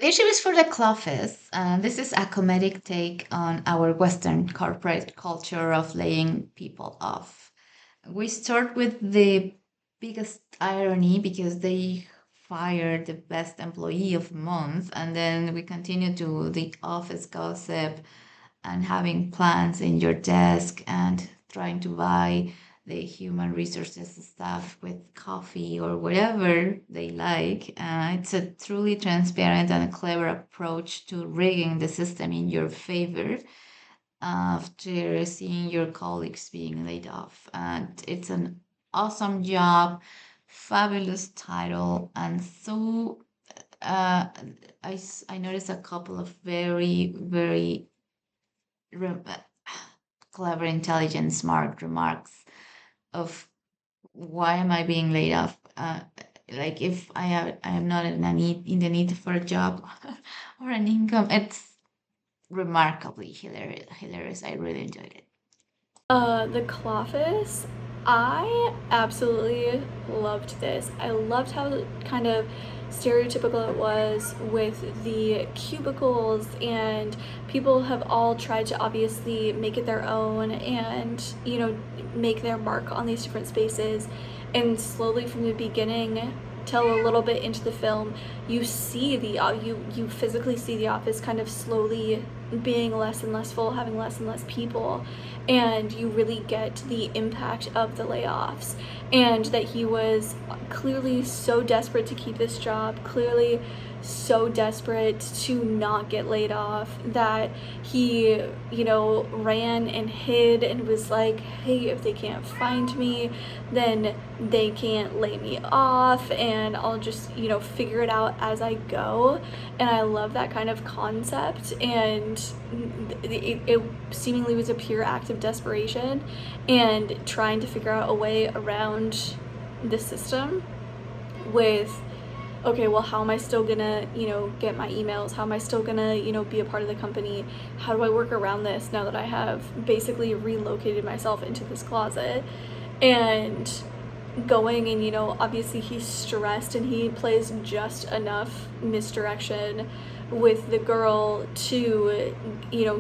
This show is for the CLOFFICE, and this is a comedic take on our Western corporate culture of laying people off. We start with the biggest irony because they fired the best employee of the month, and then we continue to the office gossip and having plants in your desk and trying to buy the human resources staff with coffee or whatever they like. It's a truly transparent and clever approach to rigging the system in your favor after seeing your colleagues being laid off. And it's an awesome job, fabulous title, and so uh, I noticed a couple of very, very re- clever, intelligent, smart remarks of why am I being laid off? Like if I am not in the need for a job or an income, it's remarkably hilarious. I really enjoyed it. The Cloffice, I absolutely loved this. I loved how kind of stereotypical it was with the cubicles, and people have all tried to obviously make it their own and, make their mark on these different spaces. And slowly from the beginning till a little bit into the film, you see you physically see the office kind of slowly being less and less full, having less and less people, and you really get the impact of the layoffs, and that he was clearly so desperate to keep this job, clearly so desperate to not get laid off, that he, ran and hid and was like, hey, if they can't find me, then they can't lay me off, and I'll just, figure it out as I go. And I love that kind of concept. And it seemingly was a pure act of desperation and trying to figure out a way around the system with, okay, well, how am I still gonna, get my emails? How am I still gonna, be a part of the company? How do I work around this now that I have basically relocated myself into this closet? And going, and, obviously he's stressed and he plays just enough misdirection with the girl to,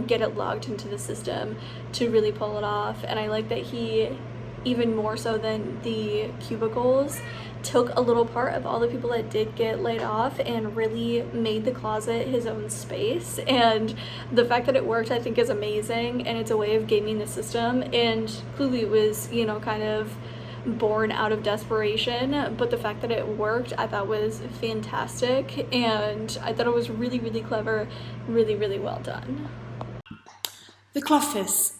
get it logged into the system to really pull it off. And I like that he, even more so than the cubicles, took a little part of all the people that did get laid off and really made the closet his own space. And the fact that it worked, I think, is amazing, and it's a way of gaming the system. And clearly it was, kind of born out of desperation, but the fact that it worked, I thought, was fantastic, and I thought it was really, really clever, really, really well done. The CLOFFICE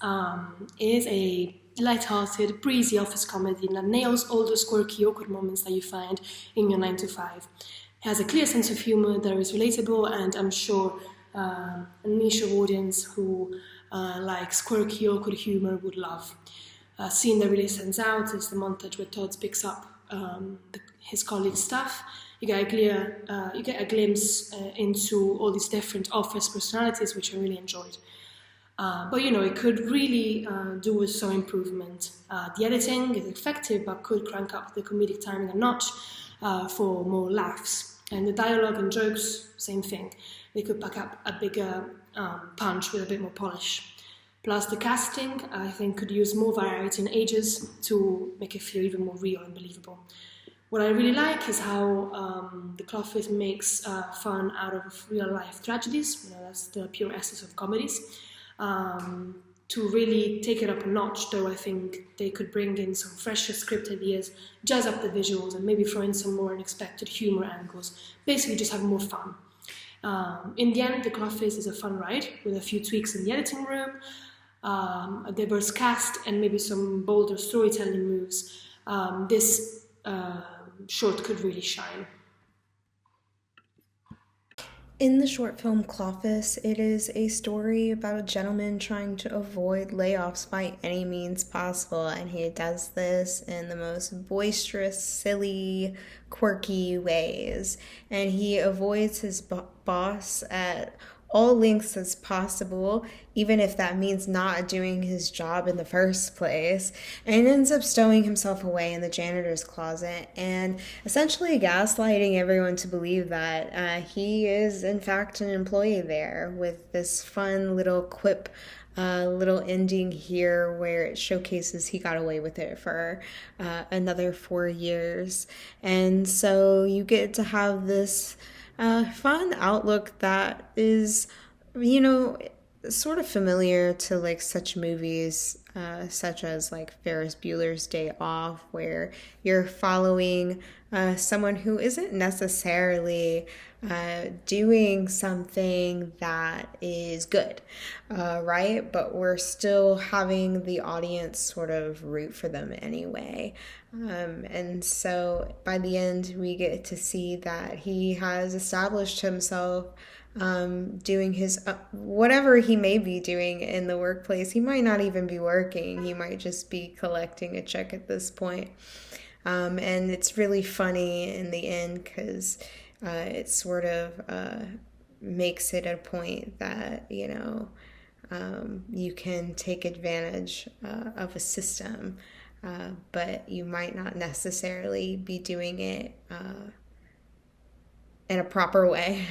is a light-hearted, breezy office comedy that nails all those quirky, awkward moments that you find in your 9 to 5. It has a clear sense of humor that is relatable, and I'm sure a niche of audience who likes quirky, awkward humor would love. A scene that really stands out is the montage where Todd picks up his colleagues' stuff. You get a glimpse into all these different office personalities, which I really enjoyed. But it could really do with some improvement. The editing is effective, but could crank up the comedic timing a notch for more laughs. And the dialogue and jokes, same thing. They could pack up a bigger punch with a bit more polish. Plus, the casting, I think, could use more variety in ages to make it feel even more real and believable. What I really like is how the Clough makes fun out of real life tragedies. That's the pure essence of comedies. To really take it up a notch, though, I think they could bring in some fresher script ideas, jazz up the visuals, and maybe throw in some more unexpected humor angles. Basically, just have more fun. In the end, the Clough is a fun ride with a few tweaks in the editing room, a diverse cast, and maybe some bolder storytelling moves. This short could really shine. In the short film Cloffice, it is a story about a gentleman trying to avoid layoffs by any means possible, and he does this in the most boisterous, silly, quirky ways. And he avoids his boss at all lengths as possible, even if that means not doing his job in the first place, and ends up stowing himself away in the janitor's closet and essentially gaslighting everyone to believe that he is, in fact, an employee there, with this fun little quip. Little ending here where it showcases he got away with it for another 4 years. And so you get to have this fun outlook that is, sort of familiar to like such movies such as like Ferris Bueller's Day Off, where you're following someone who isn't necessarily doing something that is good, right? But we're still having the audience sort of root for them anyway. And so by the end, we get to see that he has established himself doing his whatever he may be doing in the workplace. He might not even be working, he might just be collecting a check at this point. And it's really funny in the end because it sort of makes it a point that, you can take advantage of a system, but you might not necessarily be doing it in a proper way.